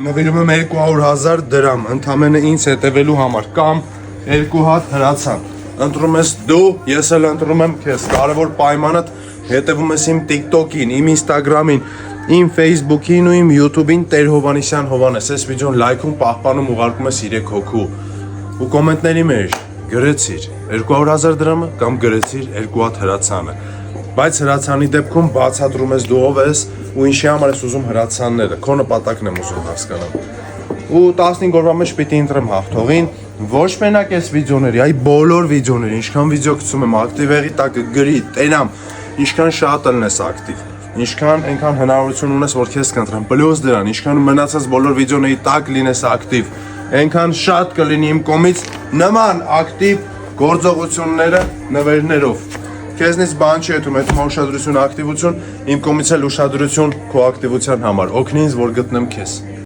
Նվիրում եմ 200,000 դրամ ընդամենը ինձ հետևելու համար կամ 2 հատ հրացան։ Ընտրում ես դու, ես էլ ընտրում եմ քեզ։ Կարևոր պայմանը հետևում ես իմ TikTok-ին, իմ Instagram-ին, իմ Facebook-ին ու իմ YouTube-ին Տեր Հովհաննիսյան Հովհաննես։ Այս վիդեոն լայքում, պահպանում, ուղարկում ես 3 հոգու։ Ու կոմենտների մեջ գրեցիր 200,000 դրամը կամ գրեցիր 2 հատ հրացանը։ Բայց հրացանի դեպքում բացատրում ես դու ով ես ու ինչի համար ես ուզում հրացանները, քո նպատակն եմ ուզում հասկանալ։ Ու 15 օրվա մեջ պիտի ընտրեմ հաղթողին, ոչ մենակ այս վիդեոների, այ բոլոր վիդեոների, ինչքան վիդեո գցում եմ ակտիվ եղի տակը գրի, տենամ, ինչքան շատ ելնես ակտիվ, ինչքան այնքան հնարավորություն ունես, որ քեզ կընտրեմ, պլյուս դրան, ինչքան մնացած բոլոր վիդեոների տակ լինես ակտիվ, այնքան շատ կլինի իմ կողմից նման ակտիվ գործողությունները նվերներով։ Քեզնից բան չի հետում, հետում ուշադրություն, ակտիվություն, իմ կողմից էլ ուշադրություն քո ակտիվության համար, օգնի ինձ, որ գտնեմ քեզ։